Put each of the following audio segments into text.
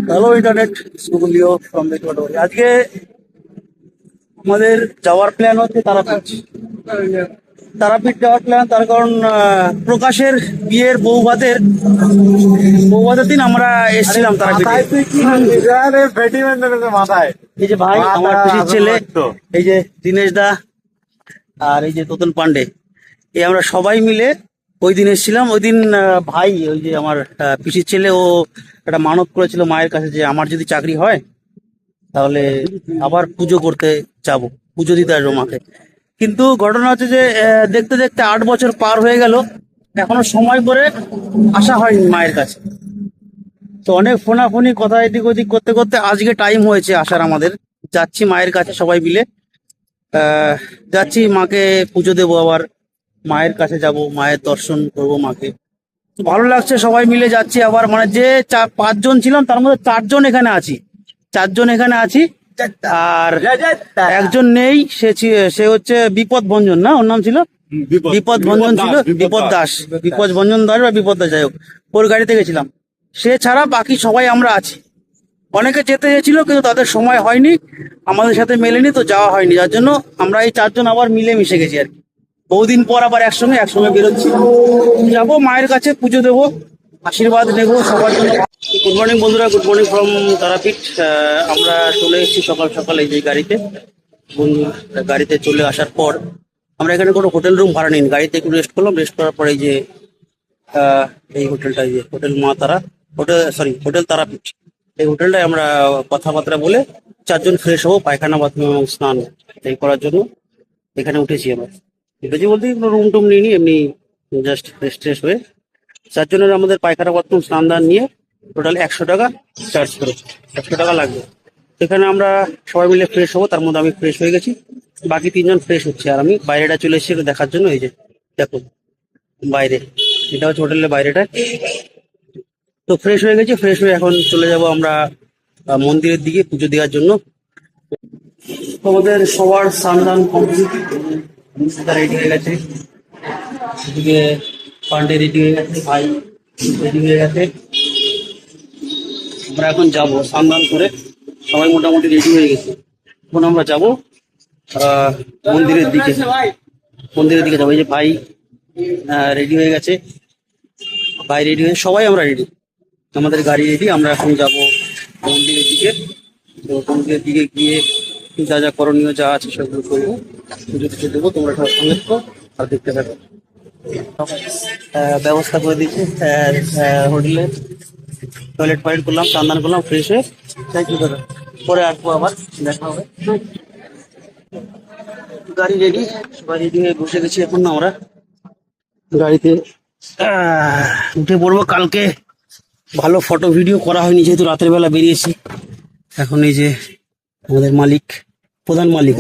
Hello internet স্কুলিও from Betuadori. আজকে আমাদের যাওয়ার প্ল্যান হচ্ছে তারাপীঠ। তারাপীঠ যাওয়ার প্ল্যান তার কারণ প্রকাশের বিয়ের বউ ভাতের দিন আমরা এসেছিলাম তারাপীঠে। মাথায় এই যে ভাই আমার পিসির ছেলে, এই যে দীনেশ দা, আর এই যে তোতন পান্ডে, এই আমরা সবাই মিলে ওই দিন এসেছিলাম। ওই দিন ভাই, ওই যে আমার পিসির ছেলে, ও একটা মানত করেছিল মায়ের কাছে যে আমার যদি চাকরি হয় তাহলে আবার পুজো করতে যাব, পুজো দিতে আসবো মাকে। কিন্তু ঘটনা হচ্ছে যে দেখতে দেখতে 8 বছর পার হয়ে গেল, এখনো সময় করে আসা হয়নি মায়ের কাছে। তো অনেক ফোনাফোনি কথা এদিক ওদিক করতে করতে আজকে টাইম হয়েছে আসার আমাদের। যাচ্ছি মায়ের কাছে সবাই মিলে, যাচ্ছি মাকে পুজো দেবো, আবার মায়ের কাছে যাব, মায়ের দর্শন করব মাকে। তো ভালো লাগছে, সবাই মিলে যাচ্ছি। আবার মানে যে 5জন ছিলাম তার মধ্যে 4জন এখানে আছি, 4জন এখানে আছি। আর একজন নেই, সে হচ্ছে বিপদ ভঞ্জন, না ওর নাম ছিল বিপদ ভঞ্জন, ছিল বিপদ দাস, বিপদ ভঞ্জন দাস বা বিপদ দাস, যাই হোক, ওর গাড়িতে গেছিলাম। সে ছাড়া বাকি সবাই আমরা আছি। অনেকে যেতে চেয়েছিল কিন্তু তাদের সময় হয়নি, আমাদের সাথে মেলেনি, তো যাওয়া হয়নি। যার জন্য আমরা এই 4জন আবার মিলে মিশে গেছি আর কি। বহুদিন পর আবার একসঙ্গে বেরোচ্ছি, যাবো মায়ের কাছে, পুজো দেবো, আশীর্বাদ নেবো সবার জন্য। গুড মর্নিং বন্ধুরা, গুড মর্নিং ফ্রম তারাপীঠ। আমরা চলে এসেছি সকাল সকাল এই যে গাড়িতে। বন্ধু গাড়িতে চলে আসার পর আমরা এখানে কোনো হোটেল রুম ভাড়া নিন, গাড়িতে একটু রেস্ট করলাম। রেস্ট করার পরে এই যে এই হোটেলটা, এই যে হোটেল মা তারা, হোটেল তারাপীঠ, এই হোটেলটায় আমরা কথাবার্তা বলে 4জন ফ্রেশ হবো, পায়খানা বাথরুম এবং স্নান এই করার জন্য এখানে উঠেছি। আমরা উঠেছি বলতে কোনো রুম টুম নিইনি, এমনি জাস্ট রেস্ট ট্রেস্ট হয়ে। 4জনের আমাদের পায়খানা বাথরুম স্নান দান নিয়ে টোটাল 100 টাকা চার্জ করেছে, 100 টাকা লাগবে। এখানে আমরা সবাই মিলে ফ্রেশ হবো, তার মধ্যে আমি ফ্রেশ হয়ে গেছি, বাকি 3জন ফ্রেশ হচ্ছে। আর আমি বাইরেটা চলে এসেছি একটু দেখার জন্য। এই যে দেখুন বাইরে, এটা হচ্ছে হোটেলের বাইরেটা। তো ফ্রেশ হয়ে গেছি, ফ্রেশ হয়ে এখন চলে যাব আমরা মন্দিরের দিকে পুজো দেওয়ার জন্য। আমাদের সবার স্নান কমপ্লিট, রেডি হয়ে গেছে, এদিকে পান্ডে রেডি হয়ে গেছে, ভাই রেডি হয়ে গেছে। আমরা এখন যাব স্নান করে, সবাই মোটামুটি রেডি হয়ে গেছে। এখন আমরা যাব মন্দিরের দিকে, যাবো। এই যে ভাই রেডি হয়ে গেছে, ভাই রেডি হয়ে, সবাই আমরা রেডি, আমাদের গাড়ি রেডি। আমরা এখন যাব মন্দিরের দিকে। তো মন্দিরের দিকে গিয়ে যা যা করণীয় যা আছে সেগুলো করবো, পুজো টুজো দেবো। তোমরা সব সঙ্গে থাকো আর দেখতে থাকো। ব্যবস্থা করে দিচ্ছি হোটেলে, টয়লেট ফয়লেট করলাম, স্নান করলাম, ফ্রেশ হয়ে তাই কি করে পরে আসবো, আবার দেখা হবে। গাড়ি রেডি, সবাই রেডি হয়ে বসে গেছি। এখন আমরা গাড়িতে উঠে পড়বো। কালকে ভালো ফটো ভিডিও করা হয়নি যেহেতু রাতের বেলা বেরিয়েছি। এখন এই যে আমাদের মালিক, প্রধান মালিক,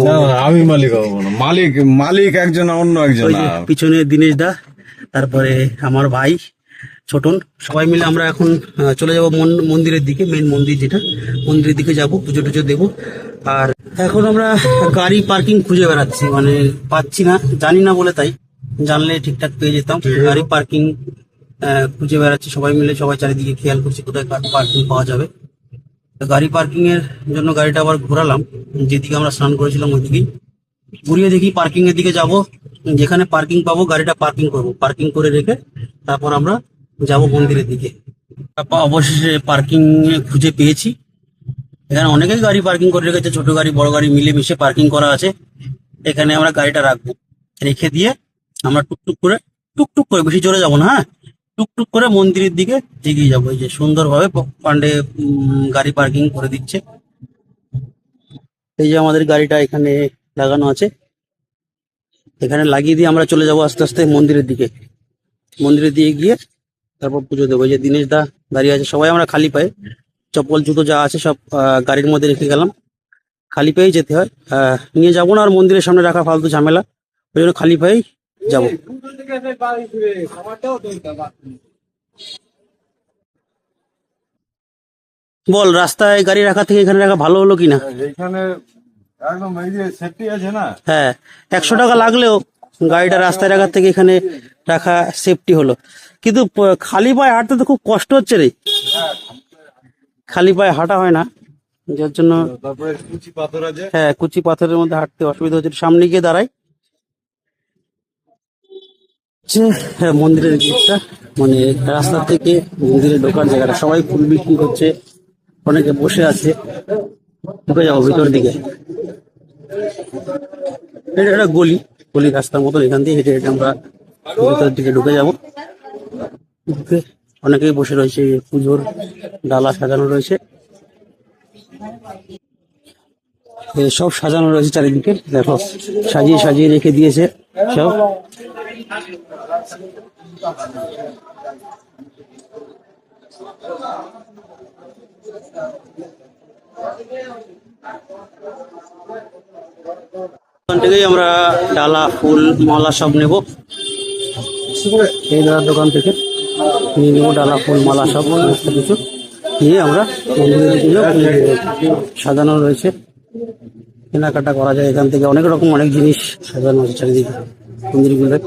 আমি মালিক হবো না, মালিক মালিক একজন, অন্য একজন। ওই যে পিছনে দীনেশ দা, তারপরে আমার ভাই ছোটন, সবাই মিলে আমরা এখন চলে যাব মন্দিরের দিকে, মেন মন্দির যেটা, মন্দিরের দিকে যাব, পুজো টুজো দেবো। আর এখন আমরা গাড়ি পার্কিং খুঁজে বেড়াচ্ছি, মানে পাচ্ছি না, জানি না বলে, তাই জানলে ঠিকঠাক পেয়ে যেতাম। গাড়ি পার্কিং খুঁজে বেড়াচ্ছি সবাই মিলে, সবাই চারিদিকে খেয়াল করছি কোথায় পার্কিং পাওয়া যাবে। গাড়ি পার্কিং এর জন্য গাড়িটা আবার ঘোরালাম, যেদিকে আমরা স্নান করেছিলাম ওইদিকেই ঘুরিয়ে দেখি পার্কিং এর দিকে যাব। যেখানে পার্কিং পাবো গাড়িটা পার্কিং করব, পার্কিং করে রেখে তারপর আমরা যাব মন্দিরের দিকে। অবশেষে পার্কিং খুঁজে পেয়েছি। এখানে অনেকেই গাড়ি পার্কিং করে রেখেছে, ছোট গাড়ি বড় গাড়ি মিলে মিশে পার্কিং করা আছে। এখানে আমরা গাড়িটা রাখবো, রেখে দিয়ে আমরা টুকটুক করে, বেশি জোরে যাবো না, হ্যাঁ, টুকটুক করে মন্দিরের দিকে এগিয়ে যাবো। এই যে সুন্দরভাবে পান্ডে গাড়ি পার্কিং করে দিচ্ছে। এই যে আমাদের গাড়িটা এখানে লাগানো আছে, এখানে লাগিয়ে দিয়ে আমরা চলে যাব আস্তে আস্তে মন্দিরের দিকে। মন্দিরের দিকে গিয়ে তারপর পুজো দেবো। এই যে দীনেশ দা দাঁড়িয়ে আছে, সবাই আমরা খালি পায়ে, চপ্পল জুতো যা আছে সব গাড়ির মধ্যে রেখে গেলাম। খালি পায়েই যেতে হয়, নিয়ে যাবো না আর মন্দিরের সামনে রাখা ফালতু ঝামেলা, ওই জন্য খালি পায়েই যাবো। বল, রাস্তায় গাড়ি রাখা থেকে এখানে রাখা ভালো হলো কিনা? এখানে একদম এই যে সেফটি আছে না। হ্যাঁ, 100 টাকা লাগলেও গাড়িটা রাস্তায় রাখার থেকে এখানে রাখা সেফটি হলো। কিন্তু খালি পায়ে হাঁটতে তো খুব কষ্ট হচ্ছে রে। খালি পায়ে হাঁটা হয় না, যার জন্য তারপরে কুচি পাথর আছে। হ্যাঁ কুচি পাথরের মধ্যে হাঁটতে অসুবিধা হচ্ছে। সামনে গিয়ে দাঁড়াই, হ্যাঁ মন্দিরের গেটটা, মানে রাস্তা থেকে মন্দিরে ঢোকার জায়গাটা। সবাই ফুল বিক্রি করছে, অনেকে বসে আছে। ঢুকে যাবো ভিতর দিকে। এটা একটা গলি, গলি রাস্তার মতন, এখান দিয়ে হেঁটে হেঁটে আমরা ভিতরের দিকে ঢুকে যাবো। ঢুকে অনেকেই বসে রয়েছে, পুজোর ডালা সাজানো রয়েছে, সব সাজানো রয়েছে চারিদিকে। দেখো সাজিয়ে সাজিয়ে রেখে দিয়েছে সব। ওখান থেকেই আমরা ডালা ফুল মালা সব নেব, এই দাদার দোকান থেকে নিয়ে নেবো ডালা ফুল মালা সব সমস্ত কিছু নিয়ে আমরা মন্দিরের দিকে সাজানো রয়েছে। কেনাকাটা করা যায় এখান থেকে, অনেক রকম অনেক জিনিস সাজানো আছে চারিদিকে মন্দিরগুলো।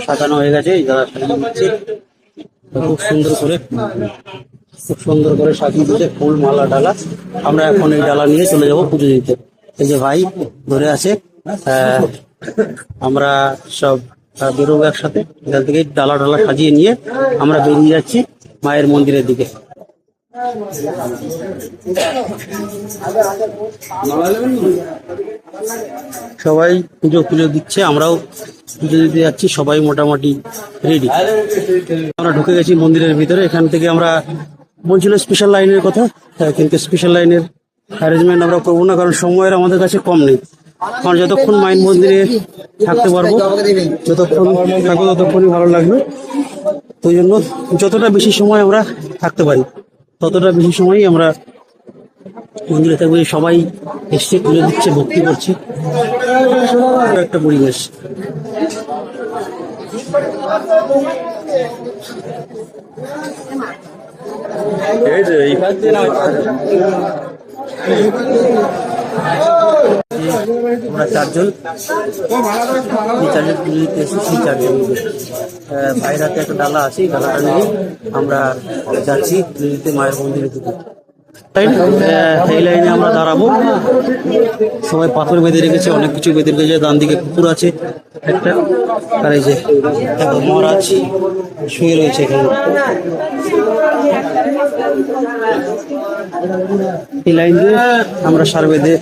সাজানো হয়ে গেছে, এই দাদা সাজানো হচ্ছে খুব সুন্দর করে, খুব সুন্দর করে সাজিয়ে দিচ্ছে ফুল মালা ডালা। আমরা এখন এই ডালা নিয়ে চলে যাব পুজো দিতে। এই যে ভাই ধরে আছে, আমরা সব বেরোবো একসাথে। এখান থেকে ডালা ডালা সাজিয়ে নিয়ে আমরা বেরিয়ে যাচ্ছি মায়ের মন্দিরের দিকে। সবাই পুজো পুজো দিচ্ছে, আমরাও পুজো দিতে যাচ্ছি, সবাই মোটামুটি রেডি। আমরা ঢুকে গেছি মন্দিরের ভিতরে। এখান থেকে আমরা বলছিল স্পেশাল লাইনের কথা, কিন্তু স্পেশাল লাইনের অ্যারেঞ্জমেন্ট আমরা করবো না, কারণ সময়ের আমাদের কাছে কম নেই। কারণ যতক্ষণ মায়ের মন্দিরে থাকতে পারবো, যতক্ষণ থাকবো ততক্ষণই ভালো লাগবে। তো জন্য যতটা বেশি সময় আমরা থাকতে পারি ততটা বেশি সময়ই আমরা মন্দিরে থাকবো। সবাই এসছে, পুজো দিচ্ছে, ভক্তি করছে, একটা পরিবেশ। আমরা চারজন পুজো দিতে এসেছি, চারজন ভাইয়ের হাতে একটা ডালা আছে, এই ডালাটা নিয়ে আমরা যাচ্ছি পুজো দিতে মায়ের মন্দিরে দিকে। এই লাইনে আমরা দাঁড়াবো, সবাই পাথর বেঁধে রেখেছে, অনেক কিছু বেঁধে রেখেছে। ডান দিকে পুকুর আছে একটা, আর এই যে মহারাজ শুয়ে রয়েছে এখানে। এই লাইন দিয়ে আমরা সার বেঁধে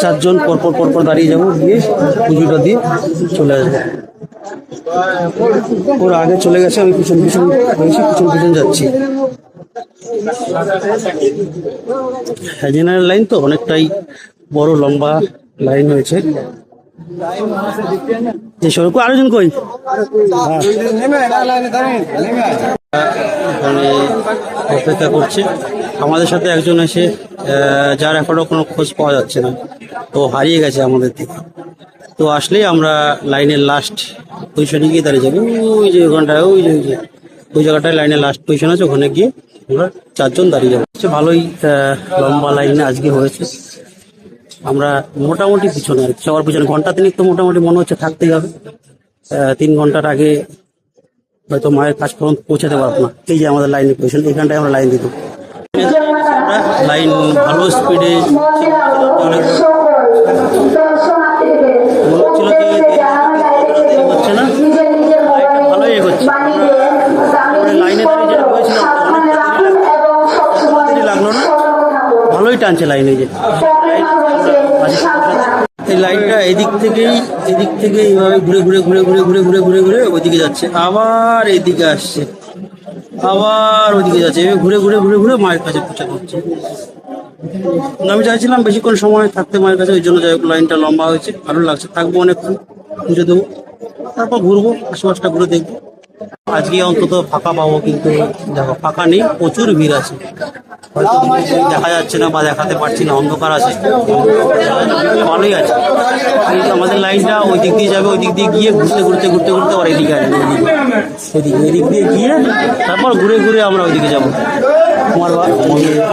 চারজন পরপর পরপর দাঁড়িয়ে যাবো, দিয়ে পুজোটা দিয়ে চলে আসবো। ওরা আগে চলে গেছে, আমি পিছন পিছন রয়েছি, পিছন পিছন যাচ্ছি। জেনারেল লাইন তো অনেকটাই বড় লম্বা লাইন হয়েছে। যে সড়ক আরেকজন কই এখানে অপেক্ষা করছে। আমাদের সাথে একজন এসে, যার এখনো কোনো খোঁজ পাওয়া যাচ্ছে না, তো হারিয়ে গেছে আমাদের থেকে। তো আসলেই আমরা লাইনের লাস্ট পজিশনে গিয়ে দাঁড়িয়ে যাবো। ওই যে ওখানটায়, ওই জায়গাটায় লাইনের লাস্ট পজিশন আছে, ওখানে গিয়ে আমরা চারজন দাঁড়িয়ে যাবো। ভালোই লম্বা লাইনে আজকে হয়েছে। আমরা মোটামুটি পিছনে, আর কি সবার পিছনে ঘন্টা তিনেক তো মোটামুটি মনে হচ্ছে থাকতেই হবে। 3 ঘন্টার আগে হয়তো মায়ের কাজ পর্যন্ত পৌঁছাতে পারবো না। এই যে আমাদের লাইনের পজিশন, এখানটায় আমরা লাইন দিত। লাইন ভালো স্পিডে ছিল, হচ্ছে না, ভালোই এগোচ্ছে। লাইনে দাঁড়িয়ে যেটা হয়েছিলাম লাগলো না, ভালোই টানছে লাইনে। যে এই লাইনটা এদিক থেকেই এইভাবে ঘুরে ঘুরে ঘুরে ঘুরে ঘুরে ঘুরে ঘুরে ঘুরে ওইদিকে যাচ্ছে, আবার এইদিকে আসছে, আবার ওইদিকে যাচ্ছে, ঘুরে ঘুরে ঘুরে ঘুরে মায়ের কাছে পৌঁছাতে হচ্ছে। আমি চাইছিলাম বেশিক্ষণ সময় থাকতে মায়ের কাছে, ওই জন্য যাই হোক লাইনটা লম্বা হয়েছে, ভালো লাগছে। থাকবো অনেকক্ষণ, পুজো দেবো, তারপর ঘুরবো, আশেপাশটা ঘুরে দেখবো। আজকে অন্তত ফাঁকা পাবো, কিন্তু দেখো ফাঁকা নেই, প্রচুর ভিড় আছে। হয়তো দেখা যাচ্ছে না বা দেখাতে পারছি না, অন্ধকার আছে, ভালোই আছে। আমাদের লাইনটা ওই দিক দিয়ে যাবে, ওই দিক দিয়ে গিয়ে ঘুরতে ঘুরতে ঘুরতে ঘুরতে আবার এদিকে আসবে, এদিক দিয়ে গিয়ে তারপর ঘুরে ঘুরে আমরা ওইদিকে যাবো। কুমার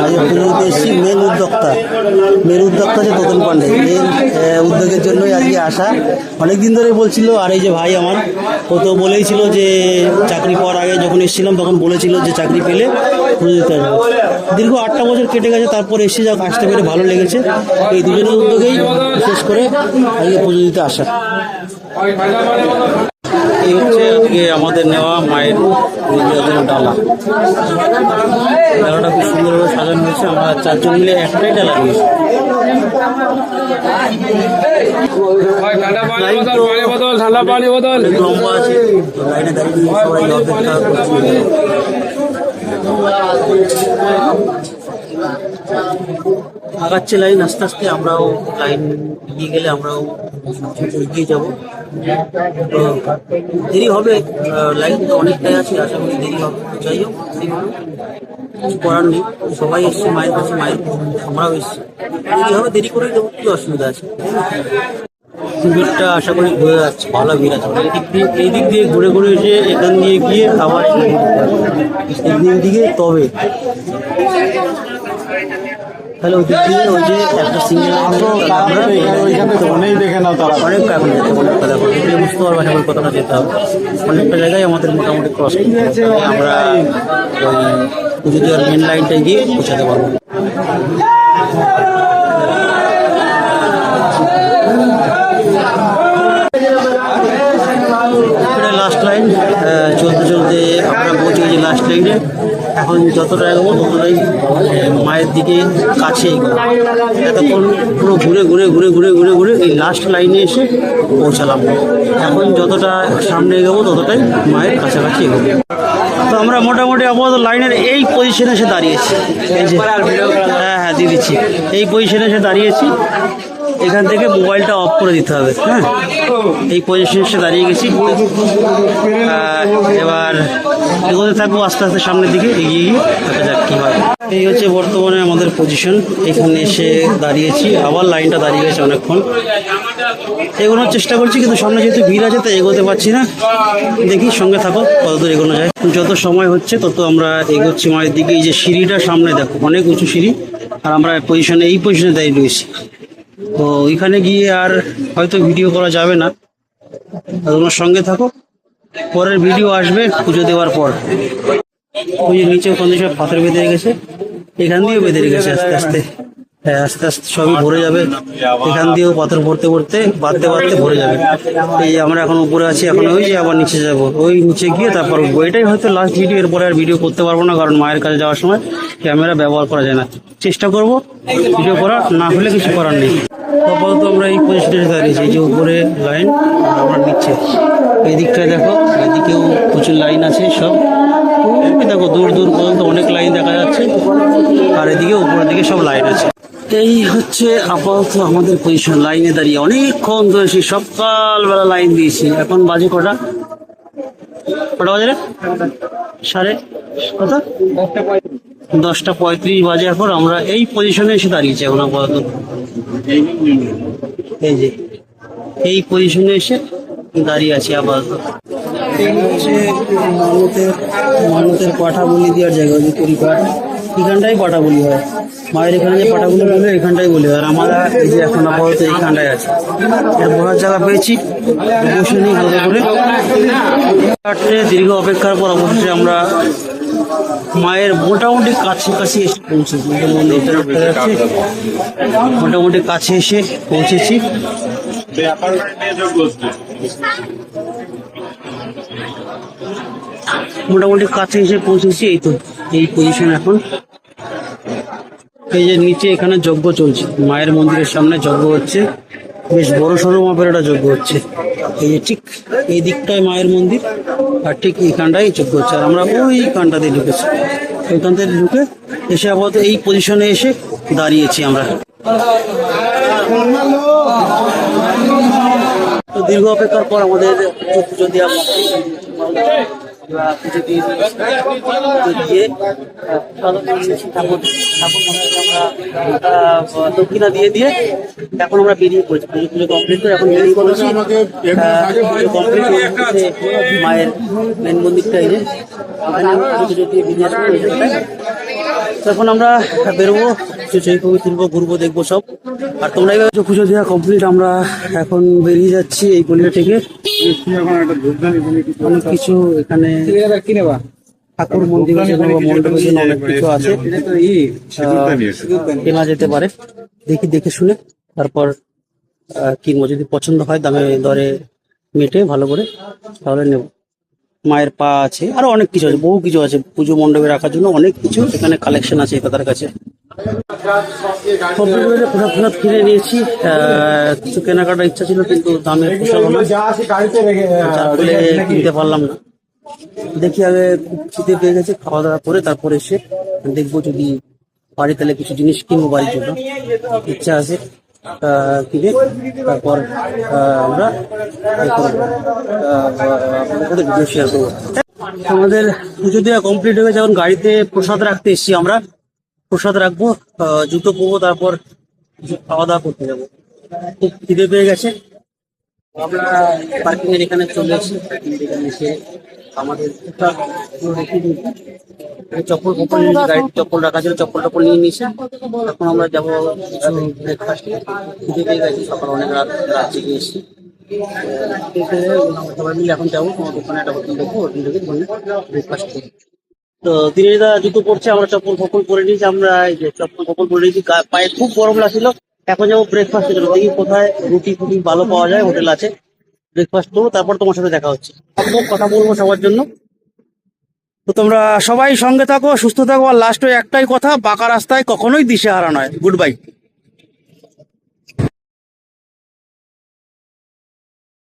আজকে পুজো দিতে এসেছি। মেন উদ্যোক্তা হচ্ছে তোতন পান্ডে। মেন উদ্যোগের জন্যই আজকে আসা। অনেকদিন ধরে বলছিল। আর এই যে ভাই আমার, ও তো বলেই ছিল যে চাকরি পাওয়ার আগে যখন এসেছিলাম তখন বলেছিল যে চাকরি পেলে পুজো দিতে আসবে। দীর্ঘ 8টা বছর কেটে গেছে, তারপর এসে যাক, আসতে পেরে ভালো লেগেছে। এই দুজনের উদ্যোগেই বিশেষ করে আজকে পুজো দিতে আসা। এই হচ্ছে আজকে আমাদের নেওয়া মায়ের ডালা। ডালাটা খুব সুন্দরভাবে সাজানো হয়েছে। আমরা 4 জন মিলে একটাই ডালা দিয়েছি। অনেক লম্বা আছে, লাইনে দাঁড়িয়ে সবাই অপেক্ষা করছে। আগাচ্ছে লাইন আস্তে আস্তে, আমরাও লাইন এগিয়ে গেলে আমরাও এগিয়ে যাব। তো দেরি হবে, লাইন তো অনেকটাই আছে, আশা করি দেরি হবে। যাই হোক, কিছু করার নেই, সবাই এসছে মায়ের কাছে, আমরাও এসছি। দেরি হবে, দেরি করে দেবো, কি অসুবিধা আছে। ভিড়টা আশা করি ঘুরে যাচ্ছে, ভালো ভিড় আছে। এই দিক দিয়ে ঘুরে ঘুরে এসে এখান দিয়ে গিয়ে আবার এই দিকে তবে তাহলে ওই দিক দিয়ে ওই যে একটা সিঙ্গেল অনেক দেখে নাও তারা। অনেক এখন যেতে অনেক কথা বুঝতে পারবো, আশা করি কতটা যেতে হবে। অনেকটা জায়গায় আমাদের মোটামুটি ক্রস করতে হবে। আমরা ওই পুজো দেওয়ার মেন লাইনটায় গিয়ে পৌঁছাতে পারবো। লাস্ট লাইন চলতে চলতে আমরা পৌঁছে গেছি লাস্ট লাইনে। এখন যতটা এগোবো ততটাই মায়ের দিকে কাছে। এতক্ষণ পুরো ঘুরে ঘুরে ঘুরে ঘুরে ঘুরে ঘুরে এই লাস্ট লাইনে এসে পৌঁছালাম। এখন যতটা সামনে এগোবো ততটাই মায়ের কাছাকাছি এগোবো। তো আমরা মোটামুটি আপাতত লাইনের এই পজিশনে এসে দাঁড়িয়েছি। এই যে হ্যাঁ দিয়ে দিচ্ছি, এই পজিশনে এসে দাঁড়িয়েছি। এখান থেকে মোবাইলটা অফ করে দিতে হবে। হ্যাঁ, এই পজিশনে এসে দাঁড়িয়ে গেছি। এবার এগোতে থাকবো আস্তে আস্তে সামনের দিকে এগিয়ে গিয়ে দেখা যাক কী হয়। এই হচ্ছে বর্তমানে আমাদের পজিশন। এখানে এসে দাঁড়িয়েছি, আবার লাইনটা দাঁড়িয়ে গেছে অনেকক্ষণ। এগোনোর চেষ্টা করছি, কিন্তু সামনে যেহেতু ভিড় আছে তাই এগোতে পারছি না। দেখি, সঙ্গে থাকো, কতদূর এগোনো যায়। যত সময় হচ্ছে তত আমরা এগোচ্ছি মায়ের দিকে। এই যে সিঁড়িটা সামনে দেখো, অনেক উঁচু সিঁড়ি, আর আমরা এই পজিশনে দাঁড়িয়ে রয়েছি। তো ওইখানে গিয়ে আর হয়তো ভিডিও করা যাবে না, তোমার সঙ্গে থাকো। পরের ভিডিও আসবে পুজো দেওয়ার পর। ওই যে নিচে ওখান থেকে সব পাথর বেঁধে গেছে, এখান দিয়েও বেঁধে গেছে আস্তে আস্তে। হ্যাঁ, আস্তে আস্তে সবই ভরে যাবে। এখান দিয়েও পাথর বাঁধতে বাঁধতে ভরে যাবে। এই আমরা এখন উপরে আছি, এখন ওই যে আবার নিচে যাব, ওই নিচে গিয়ে তারপর উঠবো। এটাই হয়তো লাস্ট ভিডিও। এরপরে আর ভিডিও করতে পারবো না, কারণ মায়ের কাছে যাওয়ার সময় ক্যামেরা ব্যবহার করা যায় না। চেষ্টা করব ভিডিও করার, না হলে কিছু করার নেই। আপাতত আমরা এই পজিশনে দাঁড়িয়েছি। এই যে উপরে লাইন, আমরা নিচে এই দিকটায় দেখো, এদিকেও প্রচুর লাইন আছে। সব দেখো দূর দূর পর্যন্ত অনেক লাইন দেখা যাচ্ছে, আর এদিকে উপরের দিকে সব লাইন আছে। এই হচ্ছে আপাতত আমাদের পজিশন। লাইনে দাঁড়িয়ে অনেকক্ষণ ধরেছি, সকালবেলা লাইন দিয়েছি। এখন বাজে কটা বাজে রে? কত? 10:35 বাজে। এখন আমরা এই পজিশনে এসে দাঁড়িয়েছি এখন আপাতত। এই যে এই পজিশনে এসে দাঁড়িয়ে আছি আপাতত। এই হচ্ছে মানতের পাঠা বলি দেওয়ার জায়গা, যে পরিপাঠ, এখানটাই পাঠা বলি হয়। মায়ের এখানে যে পাঠাগুলো বলে এখানটাই বলি হয়। আর আমরা এই যে এখন আপাতত এইখানটায় আছি। এর বসার জায়গা পেয়েছি, বসে নিই হালকা করে। দীর্ঘ অপেক্ষার পর অবশ্যই আমরা মায়ের মোটামুটি কাছাকাছি এসে পৌঁছেছি। মন্দিরটা দেখা যাচ্ছে, মোটামুটি কাছে এসে পৌঁছেছি। মোটামুটি কাছে এসে পৌঁছেছি। এই তো এই পজিশন এখন। এই যে নিচে এখানে যজ্ঞ চলছে, মায়ের মন্দিরের সামনে যজ্ঞ হচ্ছে। বেশ বড় সড়ো মাপের একটা যজ্ঞ হচ্ছে। এই যে ঠিক এই দিকটায় মায়ের মন্দির, আর ঠিক এইখানটাই যজ্ঞ হচ্ছে। আর আমরা ওই কানটা দিয়ে ঢুকেছি, ওইখান থেকে ঢুকে এসে আপাতত এই পজিশনে এসে দাঁড়িয়েছি আমরা। তো দীর্ঘ অপেক্ষার পর আমাদের পুজো দেওয়া পুজো দিয়ে পুজো দিয়ে প্রসাদও নিয়ে নিয়েছি, ঠাকুর ঠাকুর মশাইকে আমরা দক্ষিণা দিয়ে এখন আমরা বেরিয়ে পড়েছি। পুজো কমপ্লিট করে এখন বেরিয়ে পড়েছি। কমপ্লিট মায়ের মেন মন্দিরটা এই যে ওখানে পুজো দিয়ে বেরিয়ে আসবো ওইখানটায়। তো এখন আমরা বেরোবো, কিছু ছবি ফবি তুলবো, ঘুরবো, দেখবো সব। আর তোমরা এবার পুজো দেওয়া কমপ্লিট, আমরা এখন বেরিয়ে যাচ্ছি এই গলিটা থেকে। অনেক কিছু এখানে ঠাকুর মন্দিরের জন্য বা মণ্ডপের জন্য অনেক কিছু আছে, কেনা যেতে পারে। দেখে শুনে তারপর কিনবো, যদি পছন্দ হয় দামে দরে মেটে ভালো করে তাহলে নেব। মায়ের পা আছে, আরো অনেক কিছু আছে, বহু কিছু আছে পুজো মণ্ডপে রাখার জন্য, অনেক কিছু এখানে কালেকশন আছে তাদের কাছে। প্রসাদ কিনে নিয়েছি, কিছু কেনাকাটার ইচ্ছা ছিল কিন্তু দামে পোষালো না, যার ফলে কিনতে পারলাম না। দেখি আগে খুব খিদে পেয়ে গেছে, খাওয়া দাওয়া করে তারপরে এসে দেখবো যদি পারি তাহলে কিছু জিনিস কিনবো বাড়ির জন্য, ইচ্ছা আছে কিনে। তারপর আমরা ভিডিও শেয়ার করবো। আমাদের পুজো দেওয়া কমপ্লিট হয়ে গেছে, এখন গাড়িতে প্রসাদ রাখতে এসেছি আমরা। প্রসাদ রাখবো, জুতো পরবো, তারপর খাওয়া দাওয়া করতে যাবো। খুব খিদে পেয়ে গেছে, আমরা পার্কিং এর এখানে চলে এসেছি। এখানে এসে আমাদের চপ্পল ফপ্পল গাড়িতে চপ্পল রাখা ছিল, চপ্পল টপ্পল নিয়ে নিয়েছে। এখন আমরা যাবো কিছু ব্রেকফাস্টে, খিদে পেয়ে গেছি, সকাল অনেক রাত জেগে এসেছি। সবাই মিলে এখন যাবো তোমার দোকানে, একটা হোটেল দেখবো, হোটেল থেকে ব্রেকফাস্ট করি। তো দিনের দা জুতো পরছে, আমরা চপ্পল ফপ্পল পরে নিয়েছি। আমরা এই যে চপ্পল ফপ্পল পরে নিয়েছি, পায়ে খুব গরম লাগছিল। এখন যাবো ব্রেকফাস্টের জন্য, দেখি কোথায় রুটি ফুটি ভালো পাওয়া যায়, হোটেল আছে, ব্রেকফাস্ট করবো, তারপর তোমার সাথে দেখা হচ্ছে। কথা বলবো সবার জন্য। তো তোমরা সবাই সঙ্গে থাকো, সুস্থ থাকো, আর লাস্টে একটাই কথা, বাঁকা রাস্তায় কখনোই দিশেহারা নয়। Good bye.